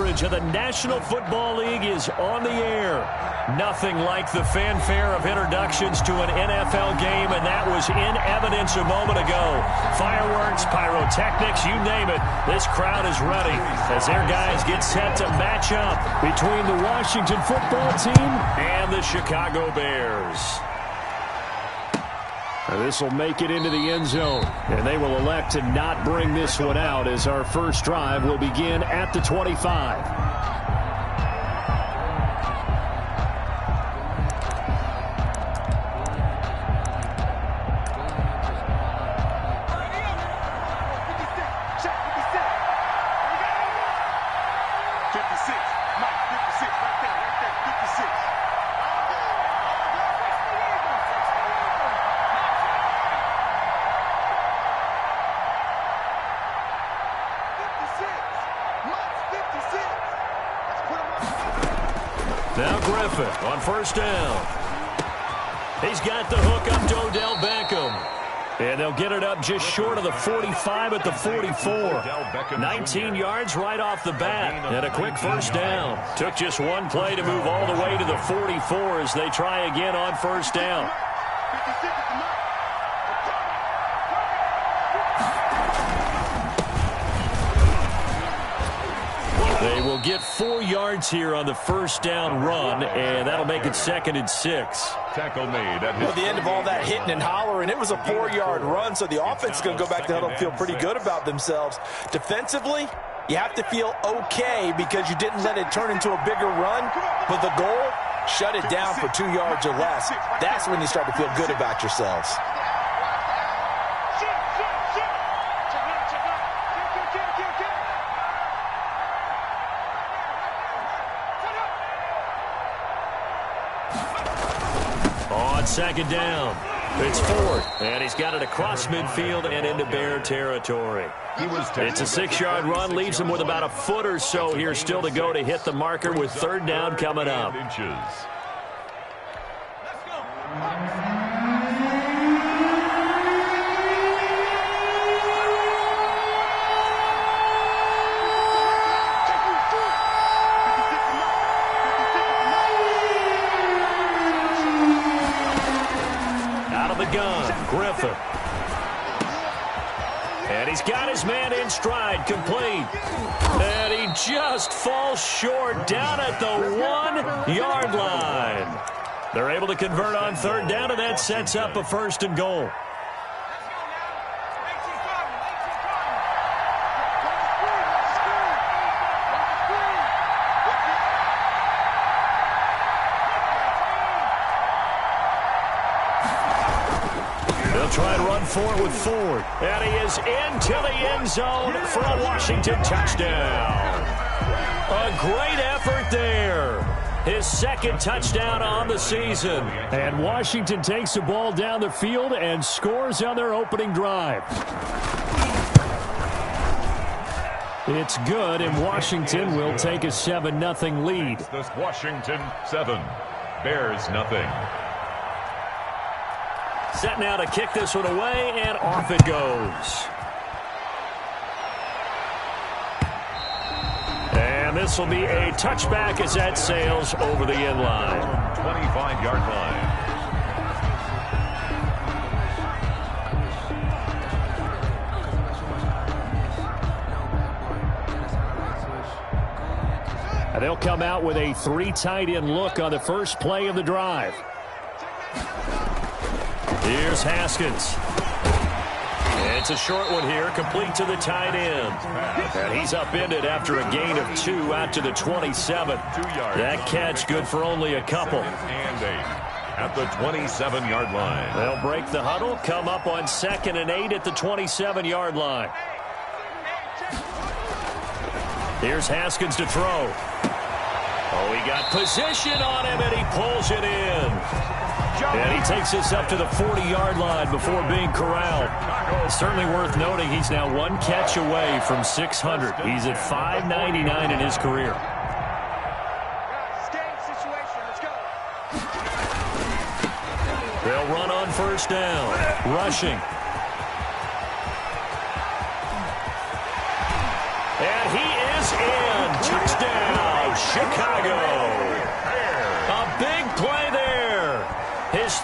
coverage of the National Football League is on the air. Nothing like the fanfare of introductions to an NFL game, and that was in evidence a moment ago. Fireworks, pyrotechnics, you name it. This crowd is ready as their guys get set to match up between the Washington football team and the Chicago Bears. This will make it into the end zone, and they will elect to not bring this one out as our first drive will begin at the 25. Now Griffin on first down. He's got the hook up to Odell Beckham. And they'll get it up just short of the 45 at the 44. 19 yards right off the bat. And a quick first down. Took just one play to move all the way to the 44 as they try again on first down. They will get 4 yards here on the first down run, and that'll make it 2nd and 6. Tackle made at the end of all that hitting and hollering, it was a 4-yard run, so the offense is going to go back to huddle and feel pretty good about themselves. Defensively, you have to feel okay because you didn't let it turn into a bigger run, but the goal, shut it down for 2 yards or less. That's when you start to feel good about yourselves. On second down, it's Ford, and he's got it across midfield and into Bear territory. It's a 6-yard run, leaves him with about a foot or so here still to go to hit the marker with third down coming up. Griffin. And he's got his man in stride, complete. And he just falls short down at the 1-yard line. They're able to convert on third down, and that sets up a 1st and goal. Try and run for it with Ford. And he is into the end zone for a Washington touchdown. A great effort there. His 2nd touchdown on the season. And Washington takes the ball down the field and scores on their opening drive. It's good, and Washington will take a 7-0 lead. Washington 7, Bears nothing. Set now to kick this one away, and off it goes. And this will be a touchback as that sails over the end line. 25-yard line. And they'll come out with a 3 tight end look on the first play of the drive. Here's Haskins. It's a short one here, complete to the tight end. And he's upended after a gain of 2 out to the 27. That catch good for only a couple. And 8 at the 27-yard line. They'll break the huddle, come up on 2nd and 8 at the 27-yard line. Here's Haskins to throw. Oh, he got position on him, and he pulls it in. And he takes this up to the 40-yard line before being corralled. Certainly worth noting he's now 1 catch away from 600. He's at 599 in his career. They'll run on first down. Rushing. And he is in. Touchdown.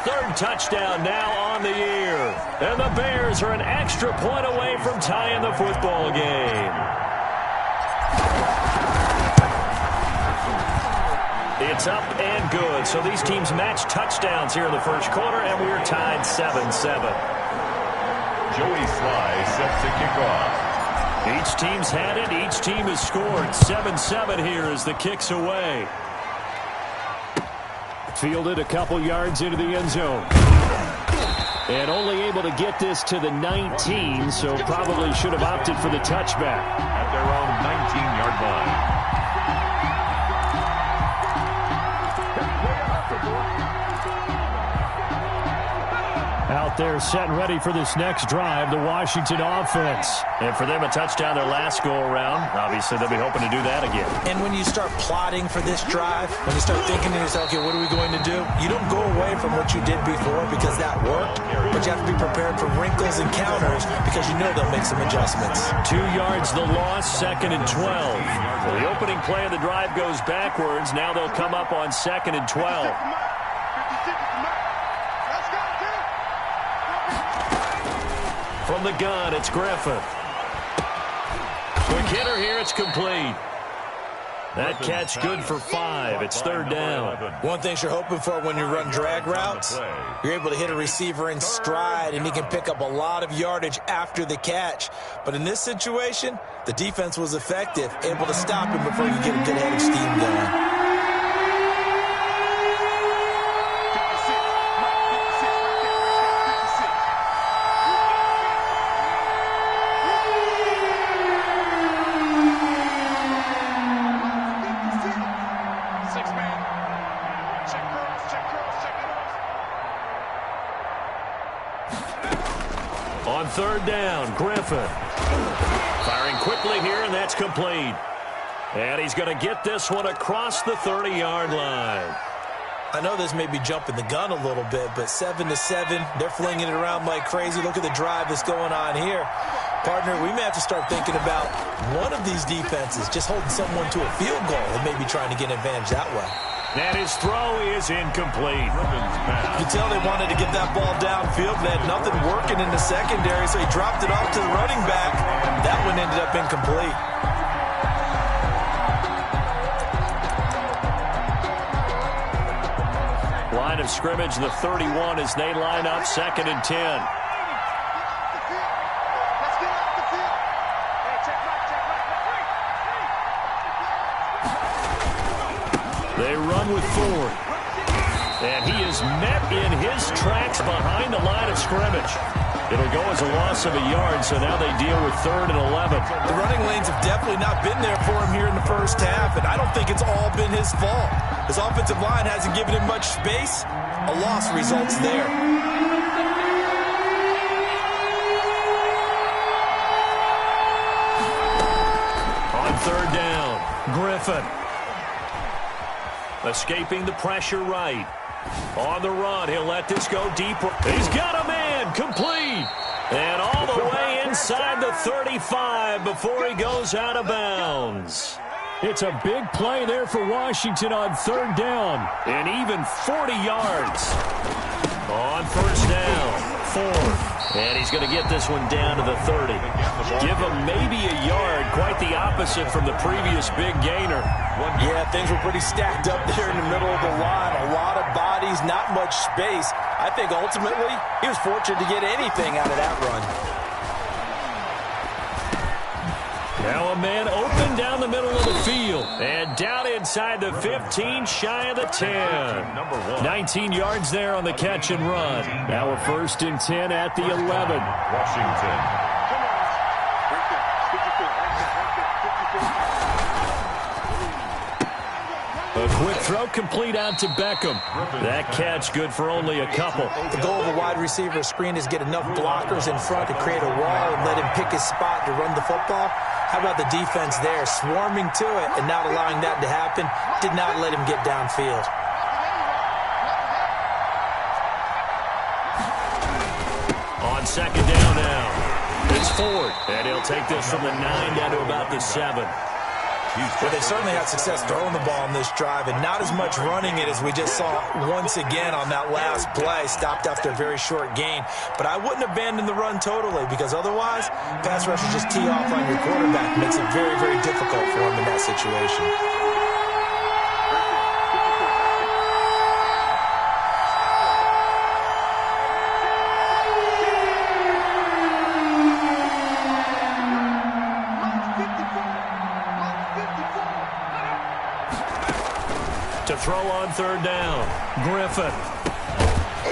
third touchdown now on the year. And the Bears are an extra point away from tying the football game. It's up and good. So these teams match touchdowns here in the first quarter, and we're tied 7-7. Joey Sly sets the kickoff. Each team's had it. Each team has scored. 7-7 here as the kick's away. Fielded a couple yards into the end zone. And only able to get this to the 19, so probably should have opted for the touchback. At their own 19-yard line. Out there set and ready for this next drive, the Washington offense. And for them, a touchdown their last go-around. Obviously, they'll be hoping to do that again. And when you start plotting for this drive, when you start thinking to yourself, okay, what are we going to do? You don't go away from what you did before because that worked, but you have to be prepared for wrinkles and counters because you know they'll make some adjustments. 2 yards the loss, 2nd and 12. Well, the opening play of the drive goes backwards. Now they'll come up on 2nd and 12. From the gun, it's Griffin. Quick hitter here, it's complete. That catch good for 5. It's 3rd down. One thing you're hoping for when you run drag routes, you're able to hit a receiver in stride, and he can pick up a lot of yardage after the catch. But in this situation, the defense was effective, able to stop him before you get a good head of steam going. On 3rd down, Griffin. Firing quickly here, and that's complete. And he's going to get this one across the 30-yard line. I know this may be jumping the gun a little bit, but 7-7, they're flinging it around like crazy. Look at the drive that's going on here. Partner, we may have to start thinking about one of these defenses just holding someone to a field goal and maybe trying to get an advantage that way. And his throw is incomplete. You can tell they wanted to get that ball downfield, but they had nothing working in the secondary, so he dropped it off to the running back. That one ended up incomplete. Line of scrimmage, the 31 as they line up 2nd and 10. They run with Ford. And he is met in his tracks behind the line of scrimmage. It'll go as a loss of a yard, so now they deal with 3rd and 11. The running lanes have definitely not been there for him here in the first half, and I don't think it's all been his fault. His offensive line hasn't given him much space. A loss results there. On 3rd down, Griffin. Escaping the pressure right. On the run, he'll let this go deep. He's got a man, complete. And all the way inside the 35 before he goes out of bounds. It's a big play there for Washington on 3rd down. And even 40 yards. On 1st down, Ford. And he's going to get this one down to the 30. Give him maybe a yard, quite the opposite from the previous big gainer. Yeah, things were pretty stacked up there in the middle of the line. A lot of bodies, not much space. I think ultimately he was fortunate to get anything out of that run. Now a man open down the middle of the field. And down inside the 15, shy of the 10. 19 yards there on the catch and run. Now a 1st and 10 at the 11. Washington. A quick throw complete out to Beckham. That catch good for only a couple. The goal of a wide receiver screen is get enough blockers in front to create a wall and let him pick his spot to run the football. How about the defense there, swarming to it and not allowing that to happen? Did not let him get downfield. On 2nd down now, it's Ford. And he'll take this from the 9 down to about the 7. Well, they certainly had success throwing the ball on this drive, and not as much running it as we just saw once again on that last play. Stopped after a very short gain. But I wouldn't abandon the run totally, because otherwise, pass rushers just tee off on your quarterback. Makes it very, very difficult for him in that situation. To throw on third down, Griffin.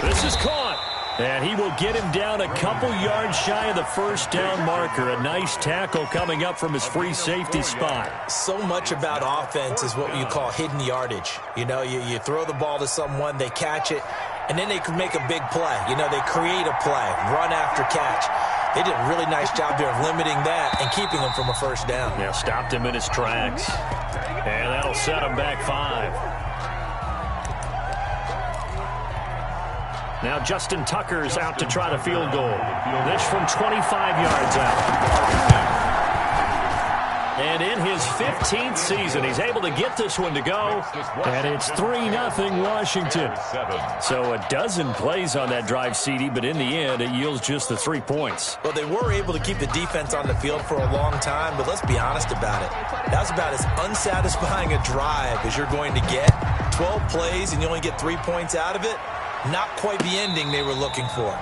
This is caught. And he will get him down a couple yards shy of the first down marker. A nice tackle coming up from his free safety spot. So much about offense is what you call hidden yardage. You know, you throw the ball to someone, they catch it, and then they can make a big play. You know, they create a play, run after catch. They did a really nice job here of limiting that and keeping him from a first down. Yeah, stopped him in his tracks. And that'll set him back 5. Now Justin Tucker's out to try the field goal. This from 25 yards out. And in his 15th season, he's able to get this one to go. And it's 3-0 Washington. So a dozen plays on that drive, CD, but in the end, it yields just the 3 points. Well, they were able to keep the defense on the field for a long time, but let's be honest about it. That's about as unsatisfying a drive as you're going to get. 12 plays and you only get 3 points out of it. Not quite the ending they were looking for.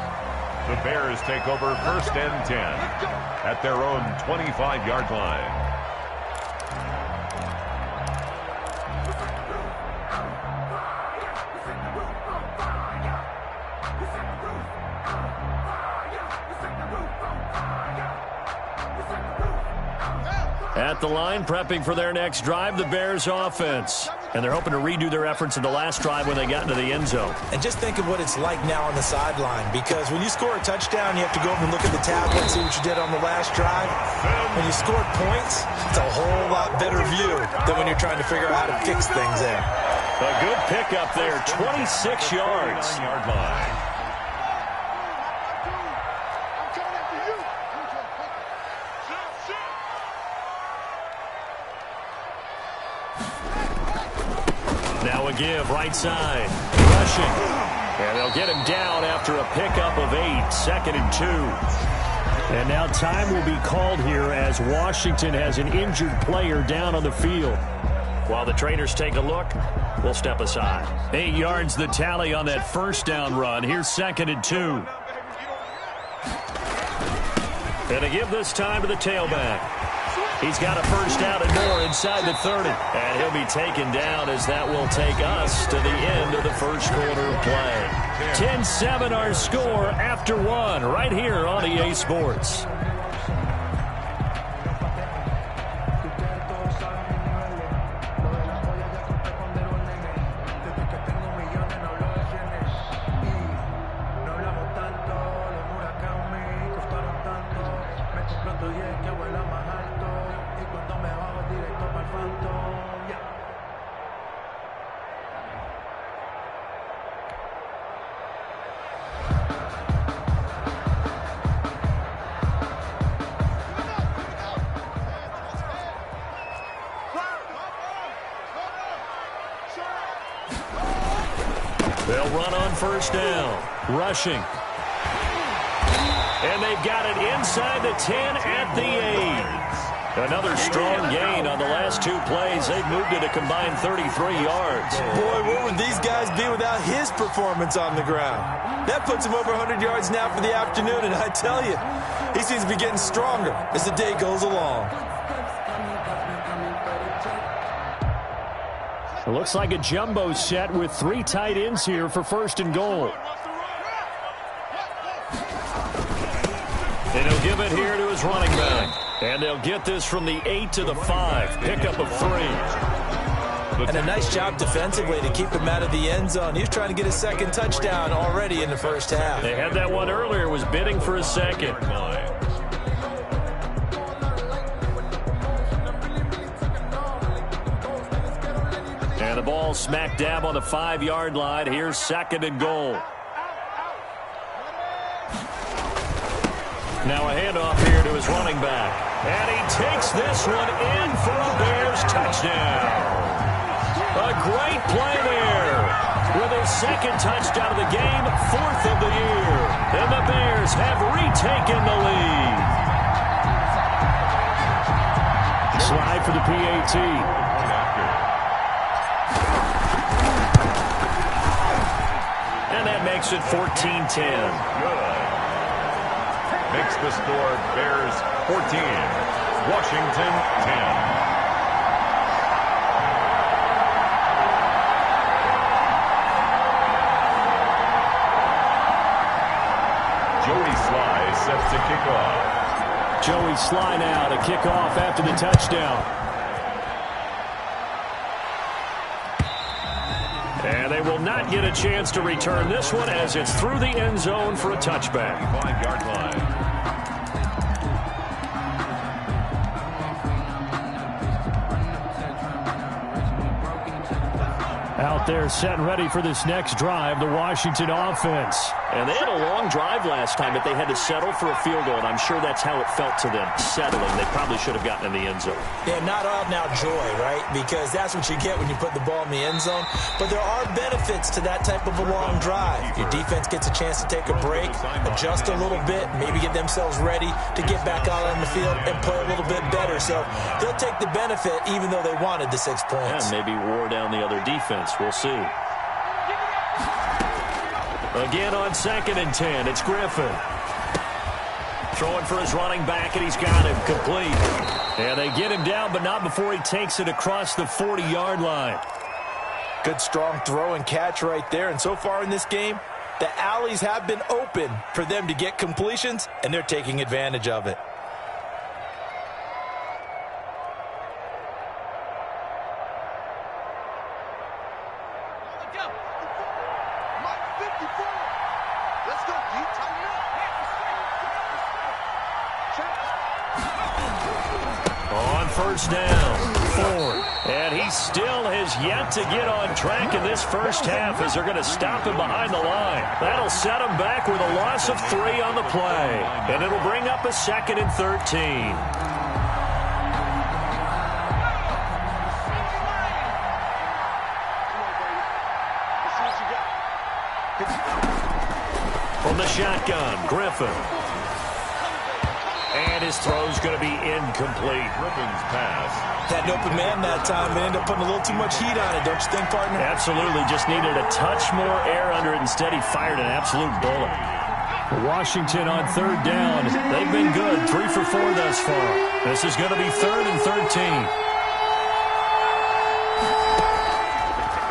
The Bears take over 1st and 10 at their own 25-yard line. At the line, prepping for their next drive, the Bears offense. And they're hoping to redo their efforts in the last drive when they got into the end zone. And just think of what it's like now on the sideline, because when you score a touchdown, you have to go over and look at the tablet, see what you did on the last drive. When you score points, it's a whole lot better view than when you're trying to figure out how to fix things there. A good pickup there, 26 yards. Yard line. Now a give, right side, rushing. And they'll get him down after a pickup of 8, 2nd and 2. And now time will be called here as Washington has an injured player down on the field. While the traders take a look, we'll step aside. 8 yards the tally on that first down run. Here's 2nd and 2. And a give this time to the tailback. He's got a first down and more inside the 30. And he'll be taken down as that will take us to the end of the first quarter of play. 10-7 our score after 1 right here on EA Sports. They'll run on first down. Rushing. And they've got it inside the 10 at the 8. Another strong gain on the last 2 plays. They've moved it a combined 33 yards. Boy, where would these guys be without his performance on the ground? That puts him over 100 yards now for the afternoon, and I tell you, he seems to be getting stronger as the day goes along. It looks like a jumbo set with 3 tight ends here for 1st and goal. And he'll give it here to his running back. And they'll get this from the 8 to the 5. Pickup of 3. And a nice job defensively to keep him out of the end zone. He was trying to get his 2nd touchdown already in the first half. They had that one earlier, was bidding for a 2nd. And the ball smack dab on the 5-yard line. Here's 2nd and goal. Now a handoff here to his running back. And he takes this one in for a Bears touchdown. A great play there. With his second touchdown of the game, 4th of the year. And the Bears have retaken the lead. Slide for the PAT. And that makes it 14-10. Good. Makes the score Bears 14, Washington 10. Joey Sly set to kick off. Joey Sly now to kick off after the touchdown. And they will not get a chance to return this one as it's through the end zone for a touchback. 5-yard line. Out there set and ready for this next drive, the Washington offense. And they had a long drive last time, but they had to settle for a field goal, and I'm sure that's how it felt to them, settling. They probably should have gotten in the end zone. Yeah, not all now joy, right? Because that's what you get when you put the ball in the end zone. But there are benefits to that type of a long drive. Your defense gets a chance to take a break, adjust a little bit, maybe get themselves ready to get back out on the field and play a little bit better. So they'll take the benefit even though they wanted the 6 points. And maybe wore down the other defense. We'll see. Again on 2nd and 10, it's Griffin. Throwing for his running back, and he's got him complete. And they get him down, but not before he takes it across the 40-yard line. Good strong throw and catch right there. And so far in this game, the alleys have been open for them to get completions, and they're taking advantage of it. On first down, Ford. And he still has yet to get on track in this first half as they're going to stop him behind the line. That'll set him back with a loss of 3 on the play. And it'll bring up a 2nd and 13. From the shotgun, Griffin. And his throw's going to be incomplete. Griffin's pass. Had an open man that time, but ended up putting a little too much heat on it, don't you think, partner? Absolutely. Just needed a touch more air under it. Instead, he fired an absolute bullet. Washington on 3rd down. They've been good. 3 for 4 thus far. This is going to be 3rd and 13.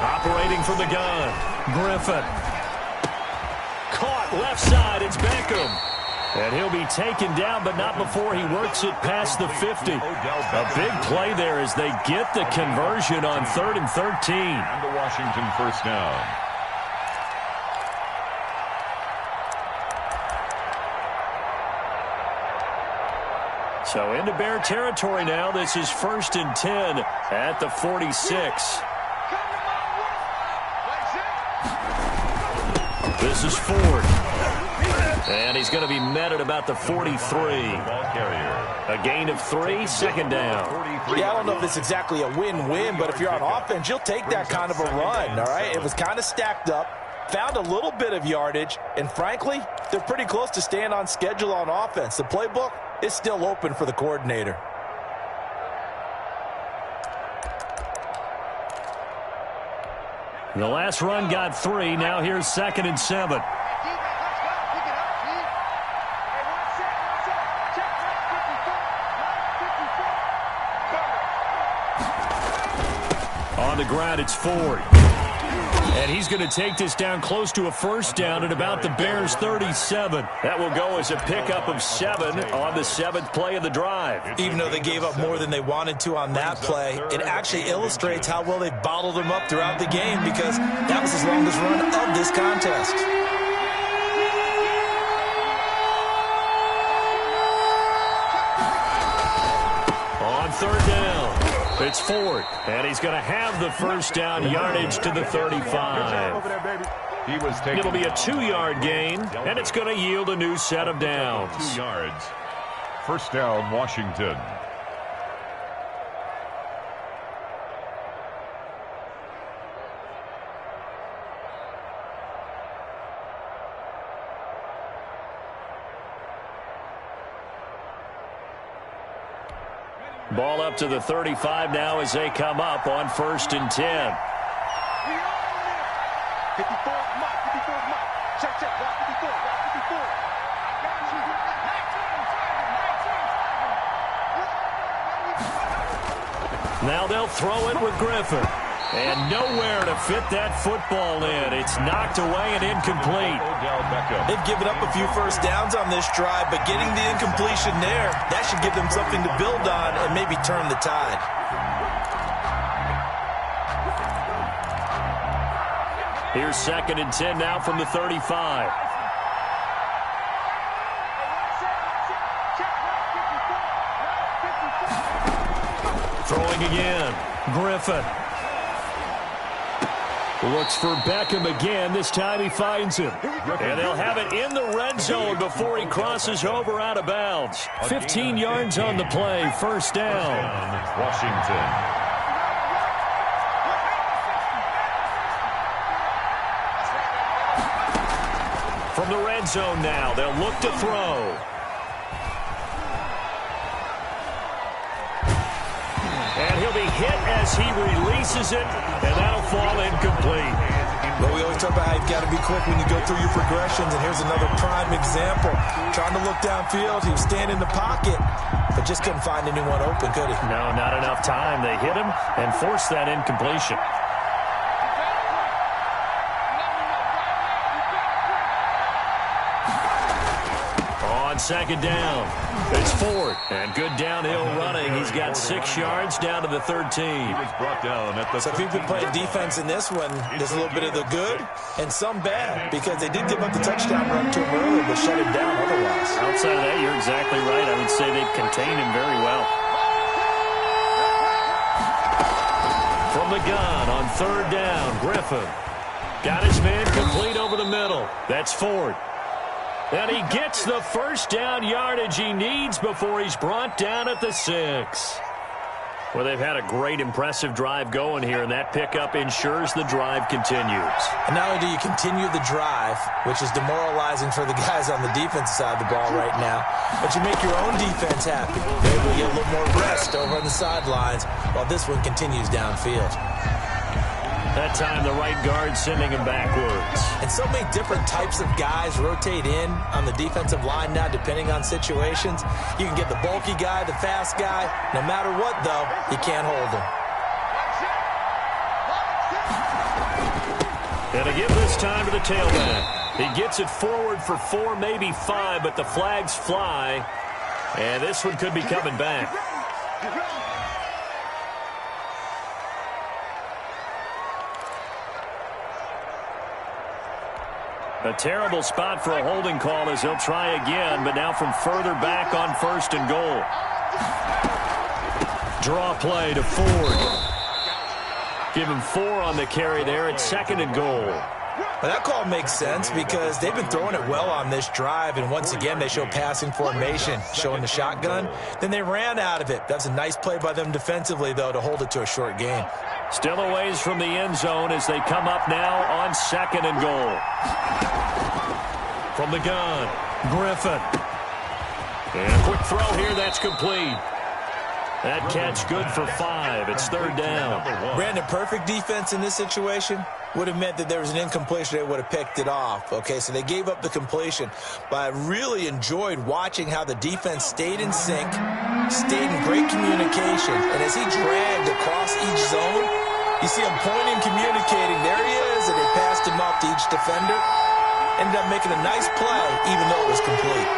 Operating from the gun, Griffin. Caught left side. It's Beckham. And he'll be taken down, but not before he works it past the 50. A big play there as they get the conversion on 3rd and 13. And the Washington first down. So into Bear territory now. This is 1st and 10 at the 46. This is Ford. And he's going to be met at about the 43. Ball carrier. A gain of 3, 2nd down. Yeah, I don't know if it's exactly a win-win, but if you're on offense, you'll take that kind of a run, all right? It was kind of stacked up, found a little bit of yardage, and frankly, they're pretty close to staying on schedule on offense. The playbook is still open for the coordinator. The last run got 3. Now here's 2nd and 7. On the ground, it's Ford. And he's going to take this down close to a first down at about the Bears' 37. That will go as a pickup of 7 on the 7th play of the drive. Even though they gave up more than they wanted to on that play, it actually illustrates how well they bottled them up throughout the game because that was his longest run of this contest. On 3rd down, it's Ford, and he's going to have the first down yardage to the 35. It'll be a 2-yard gain, and it's going to yield a new set of downs. 2 yards. First down, Washington. Ball up to the 35 now as they come up on 1st and 10. 54, check, 54. Now they'll throw it with Griffin. And nowhere to fit that football in. It's knocked away and incomplete. They've given up a few first downs on this drive, but getting the incompletion there, that should give them something to build on and maybe turn the tide. Here's 2nd and 10 now from the 35. Throwing again. Griffin. Looks for Beckham again. This time he finds him. And they'll have it in the red zone before he crosses over out of bounds. 15 yards on the play. 1st down. Washington. From the red zone now, they'll look to throw. And he'll be hit as he releases it, and that'll fall incomplete. Well, we always talk about how you've got to be quick when you go through your progressions, and here's another prime example. Trying to look downfield, he was standing in the pocket, but just couldn't find anyone open, could he? No, not enough time. They hit him and forced that incompletion. On 2nd down, it's Ford, and good downhill running. He's got 6 yards down to the 13. He was brought down at the So if you've been playing defense in this one, there's a little bit of the good and some bad, because they did give up the touchdown run to him earlier, but shut him down otherwise. Outside of that, you're exactly right. I would say they've contained him very well. From the gun on 3rd down, Griffin. Got his man complete over the middle. That's Ford. And he gets the 1st down yardage he needs before he's brought down at the 6. Well, they've had a great, impressive drive going here, and that pickup ensures the drive continues. And not only do you continue the drive, which is demoralizing for the guys on the defensive side of the ball right now, but you make your own defense happy. You're able to get a little more rest over on the sidelines while this one continues downfield. That time, the right guard sending him backwards. And so many different types of guys rotate in on the defensive line now, depending on situations. You can get the bulky guy, the fast guy. No matter what, though, you can't hold him. And to give this time to the tailback. He gets it forward for 4, maybe 5, but the flags fly. And this one could be coming back. A terrible spot for a holding call as they'll try again, but now from further back on 1st and goal. Draw play to Ford. Give him 4 on the carry there at 2nd and goal. Well, that call makes sense because they've been throwing it well on this drive, and once again they show passing formation, showing the shotgun. Then they ran out of it. That's a nice play by them defensively, though, to hold it to a short gain. Still a ways from the end zone as they come up now on 2nd and goal. From the gun, Griffin. And a quick throw here, that's complete. That catch good for 5. It's 3rd down. Brandon, perfect defense in this situation would have meant that there was an incompletion. They would have picked it off. Okay, so they gave up the completion. But I really enjoyed watching how the defense stayed in sync, stayed in great communication. And as he dragged across each zone, you see him pointing, communicating. There he is, and they passed him off to each defender. Ended up making a nice play, even though it was complete.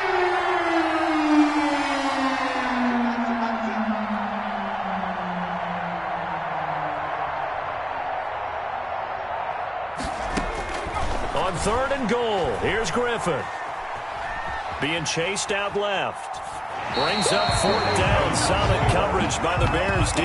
On 3rd and goal, here's Griffin. Being chased out left. Brings up 4th down. Solid coverage by the Bears D.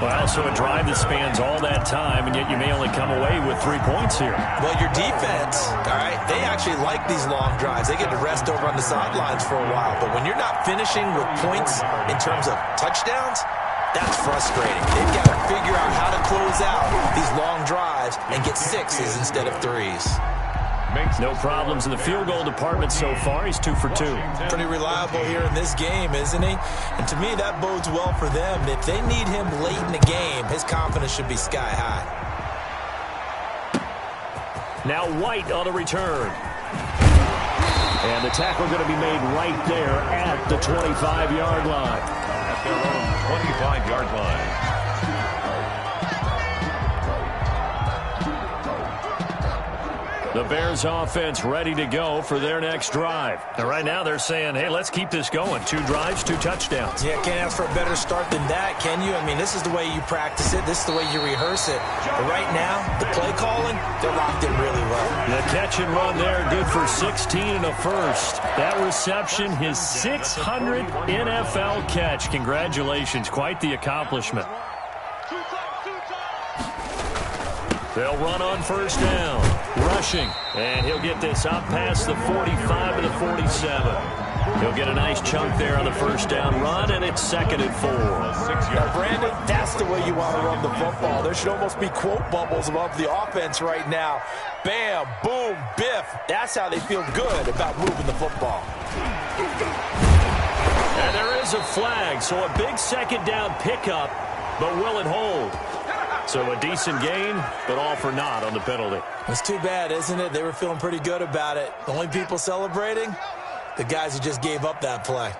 Well, so a drive that spans all that time, and yet you may only come away with 3 points here. Well, your defense, all right, they actually like these long drives. They get to rest over on the sidelines for a while. But when you're not finishing with points in terms of touchdowns, that's frustrating. They've got to figure out how to close out these long drives and get 6s instead of 3s. No problems in the field goal department so far. He's 2 for 2. Pretty reliable here in this game, isn't he? And to me, that bodes well for them. If they need him late in the game, his confidence should be sky high. Now White on a return. And the tackle going to be made right there at the 25-yard line. At their own 25-yard line. The Bears offense ready to go for their next drive. And right now they're saying, hey, let's keep this going. 2 drives, 2 touchdowns. Yeah, can't ask for a better start than that, can you? I mean, this is the way you practice it. This is the way you rehearse it. But right now, the play calling, they're locked in really well. The catch and run there, good for 16 and a first. That reception, his 600th NFL catch. Congratulations, quite the accomplishment. They'll run on 1st down. Rushing. And he'll get this up past the 45 to the 47. He'll get a nice chunk there on the 1st down run, and it's 2nd and 4. Now, Brandon, that's the way you want to run the football. There should almost be quote bubbles above the offense right now. Bam, boom, biff. That's how they feel good about moving the football. And there is a flag, so a big 2nd down pickup, but will it hold? So a decent gain, but all for naught on the penalty. It's too bad, isn't it? They were feeling pretty good about it. The only people celebrating, the guys who just gave up that play.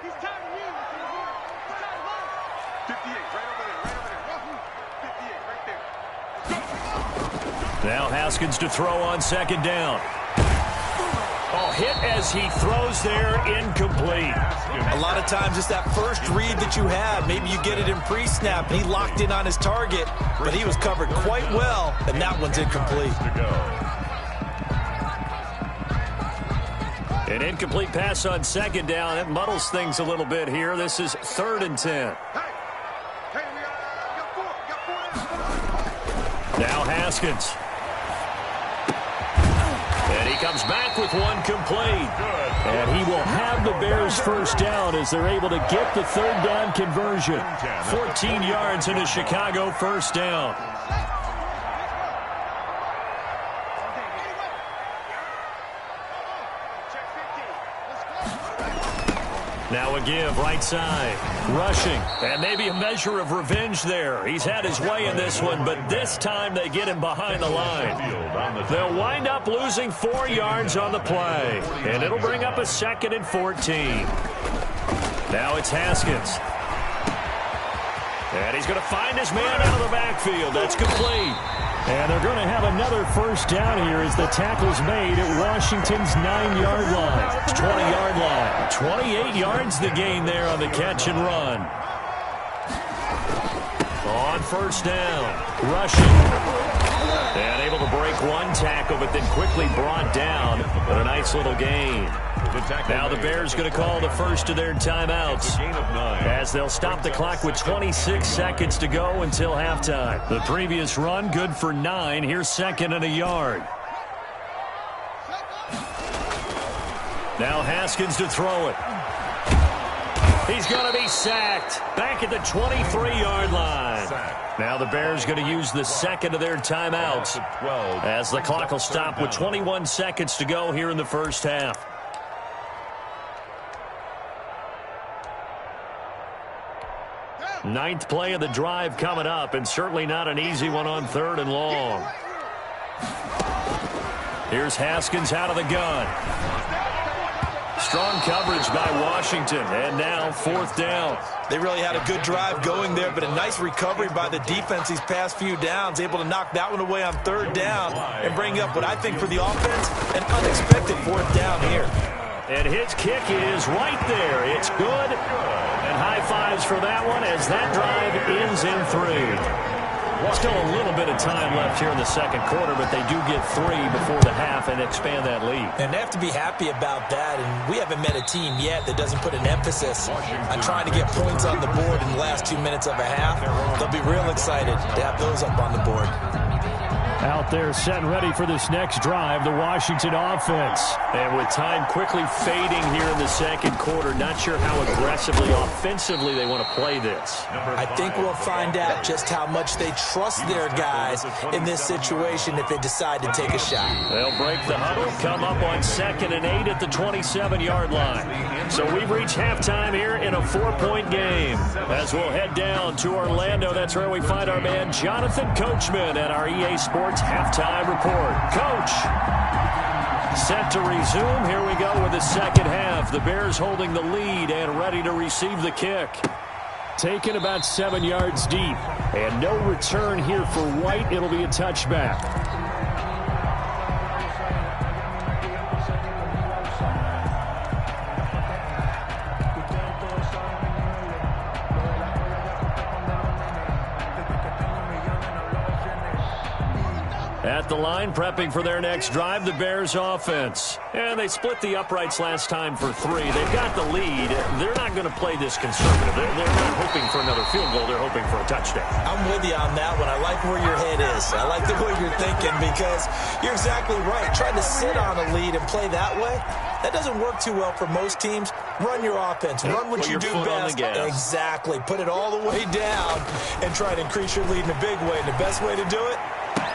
Now Haskins to throw on 2nd down. Oh, hit as he throws there, incomplete. A lot of times it's that first read that you have. Maybe you get it in pre-snap, and he locked in on his target, but he was covered quite well, and that one's incomplete. An incomplete pass on 2nd down. That muddles things a little bit here. This is 3rd and 10. Now Haskins. And he comes back with one complete. And he will have the Bears 1st down as they're able to get the 3rd down conversion. 14 yards in a Chicago 1st down. Now a give, right side. Rushing. And maybe a measure of revenge there. He's had his way in this one, but this time they get him behind the line. They'll wind up losing 4 yards on the play. And it'll bring up a 2nd and 14. Now it's Haskins. And he's going to find his man out of the backfield. That's complete. And they're going to have another 1st down here as the tackle's made at Washington's 9-yard line. 20-yard line. 28 yards the gain there on the catch and run. On 1st down. Rushing. And able to break one tackle, but then quickly brought down. But a nice little gain. Now the Bears going to call the first of their timeouts as they'll stop the clock with 26 seconds to go until halftime. The previous run good for 9. Here's 2nd and a yard. Now Haskins to throw it. He's going to be sacked back at the 23-yard line. Now the Bears going to use the 2nd of their timeouts as the clock will stop with 21 seconds to go here in the 1st half. Ninth play of the drive coming up, and certainly not an easy one on 3rd and long. Here's Haskins out of the gun. Strong coverage by Washington, and now 4th down. They really had a good drive going there, but a nice recovery by the defense these past few downs, able to knock that one away on 3rd down and bring up what I think for the offense, an unexpected 4th down here. And his kick is right there. It's good. And high fives for that one as that drive ends in 3. Still a little bit of time left here in the second quarter, but they do get 3 before the half and expand that lead. And they have to be happy about that, and we haven't met a team yet that doesn't put an emphasis on trying to get points on the board in the last 2 minutes of a half. They'll be real excited to have those up on the board. Out there set and ready for this next drive, the Washington offense. And with time quickly fading here in the second quarter, not sure how aggressively, offensively they want to play this. I think we'll find out just how much they trust their guys in this situation if they decide to take a shot. They'll break the huddle, come up on 2nd and 8 at the 27-yard line. So we've reached halftime here in a 4-point game. As we'll head down to Orlando, that's where we find our man Jonathan Coachman at our EA Sports halftime report. Coach, set to resume. Here we go with the second half. The Bears holding the lead and ready to receive the kick. Taken about 7 yards deep. And no return here for White. It'll be a touchback. At the line, prepping for their next drive, the Bears offense. And they split the uprights last time for 3. They've got the lead. They're not going to play this conservative. They're not hoping for another field goal. They're hoping for a touchdown. I'm with you on that one. I like where your head is. I like the way you're thinking because you're exactly right. Trying to sit on a lead and play that way, that doesn't work too well for most teams. Run your offense. Run what you do best. Exactly. Put it all the way down and try to increase your lead in a big way. And the best way to do it,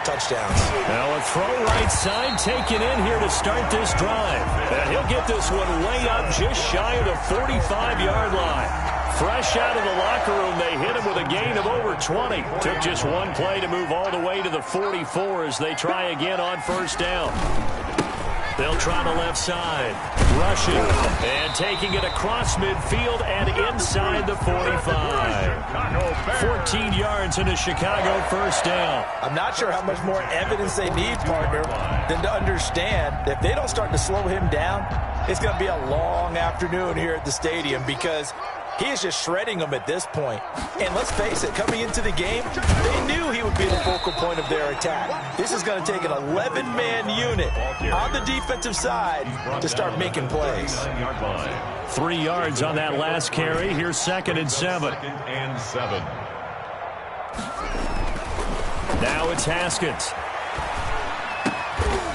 touchdowns. Now a throw right side taken in here to start this drive. And he'll get this one way up just shy of the 45-yard line. Fresh out of the locker room, they hit him with a gain of over 20. Took just one play to move all the way to the 44 as they try again on first down. They'll try the left side. Rushing and taking it across midfield and inside the 45. 14 yards in a Chicago first down. I'm not sure how much more evidence they need, partner, than to understand that if they don't start to slow him down, it's going to be a long afternoon here at the stadium because he is just shredding them at this point. And let's face it, coming into the game, they knew he would be the focal point of their attack. This is going to take an 11-man unit on the defensive side to start making plays. 3 yards on that last carry. Here's 2nd and 7. Now it's Haskins.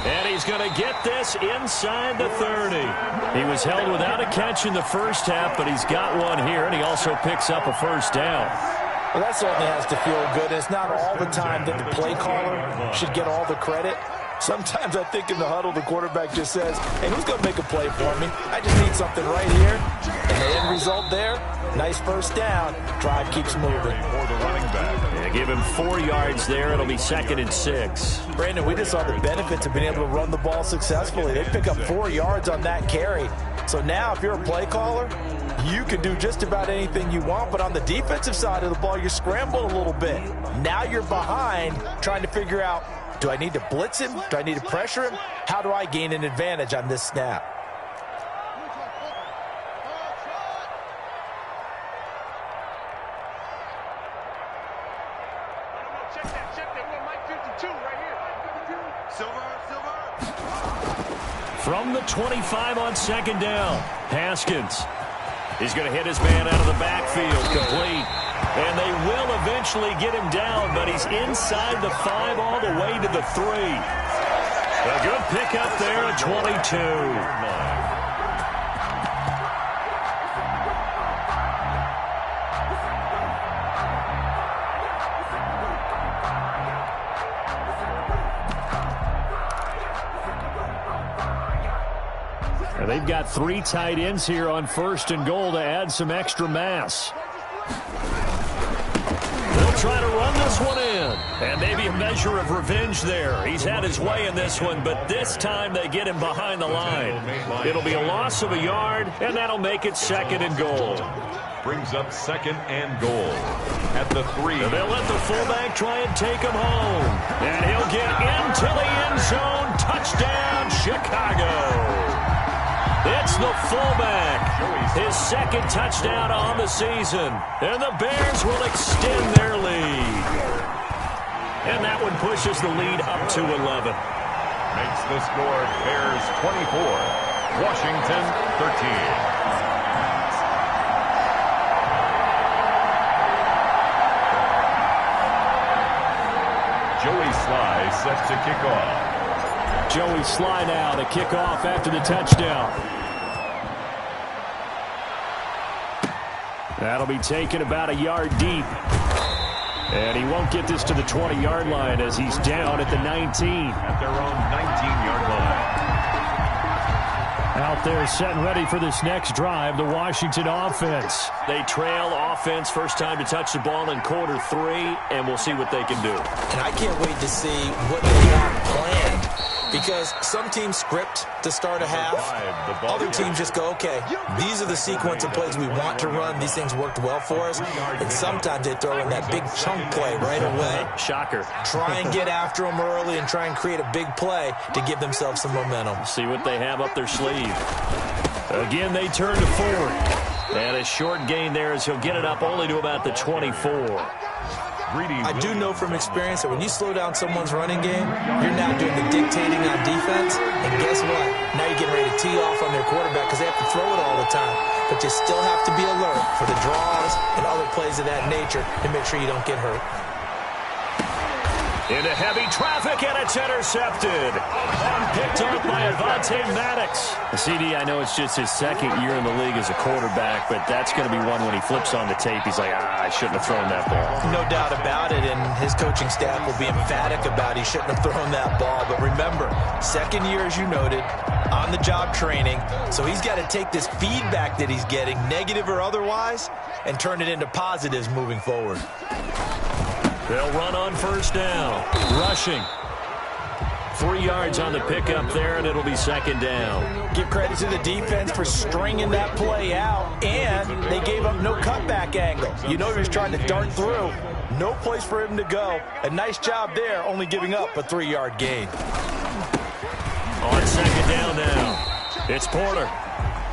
And he's going to get this inside the 30. He was held without a catch in the first half, but he's got one here, and he also picks up a first down. Well, that certainly has to feel good. It's not all the time that the play caller should get all the credit. Sometimes I think in the huddle, the quarterback just says, hey, who's going to make a play for me? I just need something right here. And the end result there, nice first down. Drive keeps moving. For the running back. Yeah, give him 4 yards there. It'll be 2nd and 6. Brandon, we just saw the benefits of being able to run the ball successfully. They pick up 4 yards on that carry. So now if you're a play caller, you can do just about anything you want. But on the defensive side of the ball, you're scrambling a little bit. Now you're behind trying to figure out, do I need to blitz him? Do I need to pressure him? How do I gain an advantage on this snap? Check that. We're Mike 52 right here. Silver. From the 25 on 2nd down, Haskins. He's going to hit his man out of the backfield, complete. And they will eventually get him down, but he's inside the 5 all the way to the 3. A good pickup there at 22. And they've got 3 tight ends here on 1st and goal to add some extra mass. They'll try to run this one in. And maybe a measure of revenge there. He's had his way in this one, but this time they get him behind the line. It'll be a loss of a yard, and that'll make it 2nd and goal. Brings up 2nd and goal at the 3. And they'll let the fullback try and take him home. And he'll get into the end zone. Touchdown, Chicago. It's the fullback. His 2nd touchdown on the season. And the Bears will extend their lead. And that one pushes the lead up to 11. Makes the score Bears 24, Washington 13. Joey Sly set to kick off. Joey Sly now to kick off after the touchdown. That'll be taken about a yard deep. And he won't get this to the 20-yard line as he's down at the 19. At their own 19-yard line. Out there set and ready for this next drive, the Washington offense. They trail offense first time to touch the ball in quarter 3, and we'll see what they can do. And I can't wait to see what they got planned. Because some teams script to start a half. Other teams just go, okay, these are the sequence of plays we want to run. These things worked well for us. And sometimes they throw in that big chunk play right away. Shocker. Try and get after them early and try and create a big play to give themselves some momentum. See what they have up their sleeve. Again, they turn to forward. And a short gain there as he'll get it up only to about the 24. I do know from experience that when you slow down someone's running game, you're now doing the dictating on defense. And guess what? Now you're getting ready to tee off on their quarterback because they have to throw it all the time. But you still have to be alert for the draws and other plays of that nature to make sure you don't get hurt. Into heavy traffic, and it's intercepted. Picked up by Avonte Maddox. CD, I know it's just his second year in the league as a quarterback, but that's going to be one when he flips on the tape. He's like, I shouldn't have thrown that ball. No doubt about it, and his coaching staff will be emphatic about he shouldn't have thrown that ball. But remember, second year, as you noted, on-the-job training, so he's got to take this feedback that he's getting, negative or otherwise, and turn it into positives moving forward. They'll run on first down. Rushing. 3 yards on the pickup there, and it'll be second down. Give credit to the defense for stringing that play out, and they gave up no cutback angle. You know he was trying to dart through. No place for him to go. A nice job there, only giving up a 3-yard gain. On second down now, it's Porter.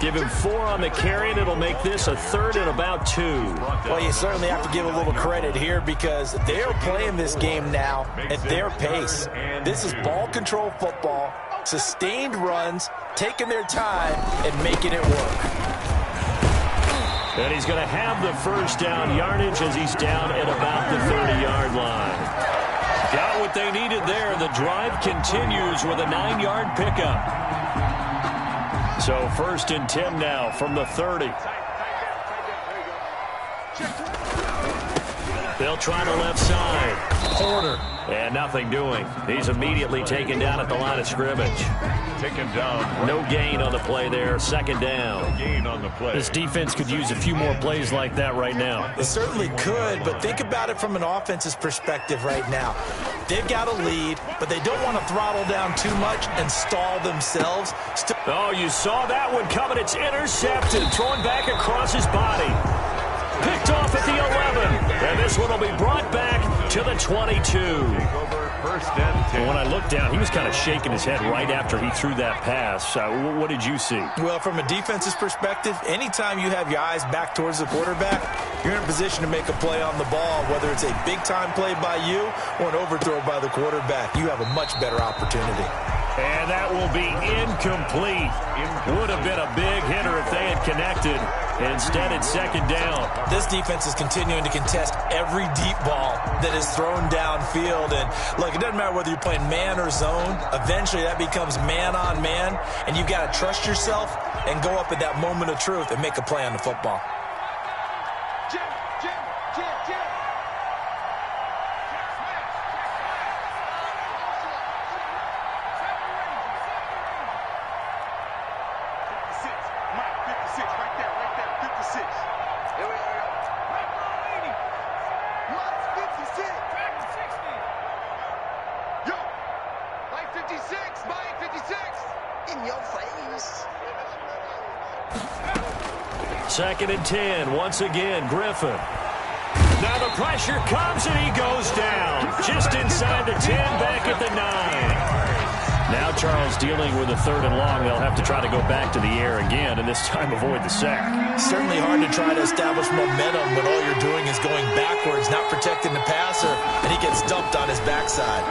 Give him 4 on the carry, and it'll make this a third and about 2. Well, you certainly have to give a little credit here because they're playing this game now at their pace. This is ball control football, sustained runs, taking their time, and making it work. And he's going to have the first down yardage as he's down at about the 30-yard line. Got what they needed there. The drive continues with a 9-yard pickup. So first and 10 now from the 30. They'll try the left side. Porter. And nothing doing. He's immediately taken down at the line of scrimmage. Taken down. No gain on the play there. Second down. No gain on the play. This defense could use a few more plays like that right now. It certainly could, but think about it from an offense's perspective right now. They've got a lead, but they don't want to throttle down too much and stall themselves. Oh, you saw that one coming. It's intercepted. Thrown back across his body. Picked off at the 11. And this one will be brought back to the 22. First and 10. When I looked down, he was kind of shaking his head right after he threw that pass. What did you see? Well, from a defense's perspective, anytime you have your eyes back towards the quarterback, you're in a position to make a play on the ball, whether it's a big-time play by you or an overthrow by the quarterback. You have a much better opportunity. And that will be incomplete. Would have been a big hitter if they had connected. Instead, it's second down. This defense is continuing to contest every deep ball that is thrown downfield. And, look, it doesn't matter whether you're playing man or zone. Eventually, that becomes man-on-man. And you've got to trust yourself and go up at that moment of truth and make a play on the football. Second and 10. Once again, Griffin. Now the pressure comes and he goes down. Just inside the 10, back at the 9. Now Charles, dealing with a 3rd and long. They'll have to try to go back to the air again, and this time avoid the sack. Certainly hard to try to establish momentum when all you're doing is going backwards, not protecting the passer, and he gets dumped on his backside.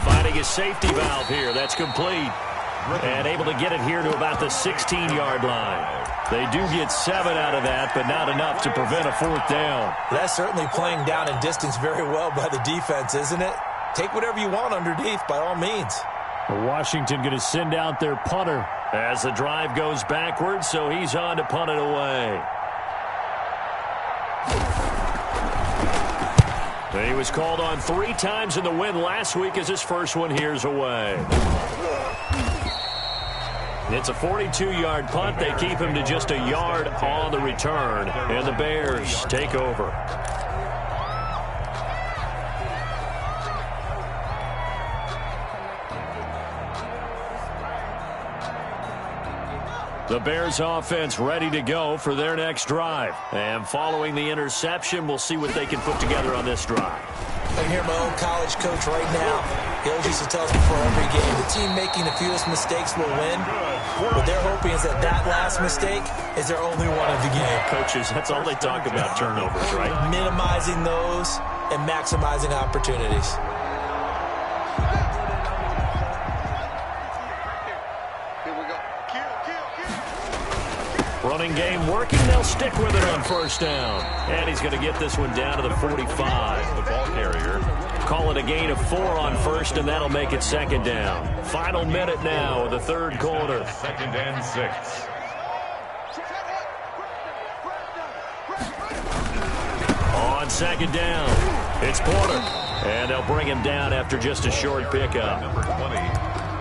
Finding a safety valve here. That's complete. And able to get it here to about the 16-yard line. They do get 7 out of that, but not enough to prevent a 4th down. That's certainly playing down in distance very well by the defense, isn't it? Take whatever you want underneath, by all means. Washington going to send out their punter as the drive goes backwards, so he's on to punt it away. He was called on 3 times in the win last week as his first one here's away. It's a 42-yard punt. They keep him to just a yard on the return, and the Bears take over. The Bears offense ready to go for their next drive. And following the interception, we'll see what they can put together on this drive. I hear my old college coach right now. He always used to tell us before every game, the team making the fewest mistakes will win. What they're hoping is that last mistake is their only one of the game. Coaches, that's all they talk about, turnovers, right? Minimizing those and maximizing opportunities. Running game working. They'll stick with it on 1st down. And he's going to get this one down to the 45. The ball carrier. Call it a gain of 4 on 1st, and that'll make it 2nd down. Final minute now of the 3rd quarter. 2nd and 6. On 2nd down, it's Porter. And they'll bring him down after just a short pickup. Number 20.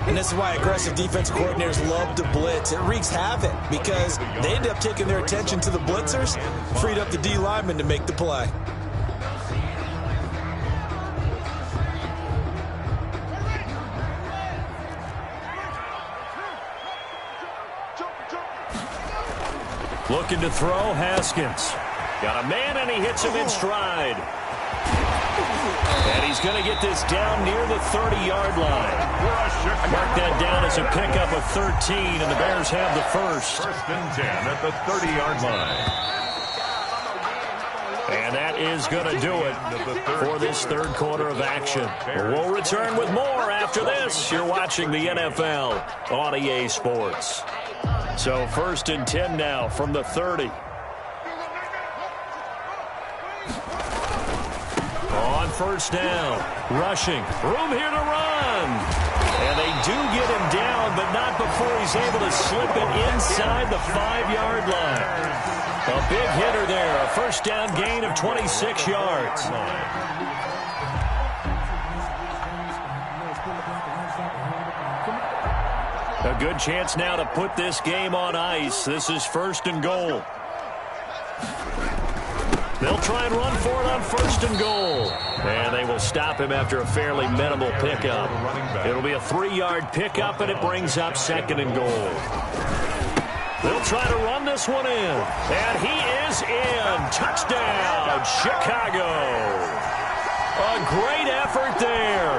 And this is why aggressive defensive coordinators love to blitz. It wreaks havoc because they end up taking their attention to the blitzers, freed up the D lineman to make the play. Looking to throw, Haskins. Got a man, and he hits him in stride. And he's going to get this down near the 30-yard line. Mark that down as a pickup of 13, and the Bears have the first. 1st and 10 at the 30-yard line. And that is going to do it for this 3rd quarter of action. We'll return with more after this. You're watching the NFL on EA Sports. So 1st and 10 now from the 30. On 1st down, rushing, room here to run. And they do get him down, but not before he's able to slip it inside the 5-yard line. A big hitter there, a 1st down gain of 26 yards. A good chance now to put this game on ice. This is 1st and goal. They'll try and run for it on 1st and goal. And they will stop him after a fairly minimal pickup. It'll be a 3-yard pickup, and it brings up 2nd and goal. They'll try to run this one in. And he is in. Touchdown, Chicago. A great effort there.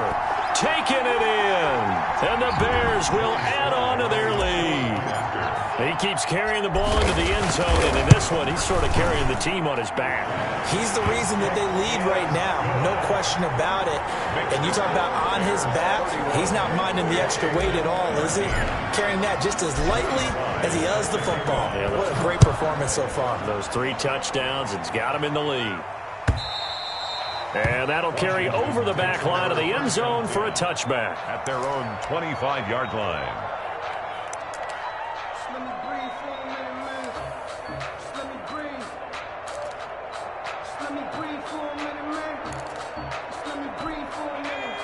Taking it in. And the Bears will add on to their lead. He keeps carrying the ball into the end zone, and in this one, he's sort of carrying the team on his back. He's the reason that they lead right now, no question about it. And you talk about on his back, he's not minding the extra weight at all, is he? Carrying that just as lightly as he does the football. Yeah, what a great performance so far. Those 3 touchdowns, it's got him in the lead. And that'll carry over the back line of the end zone for a touchback. At their own 25-yard line.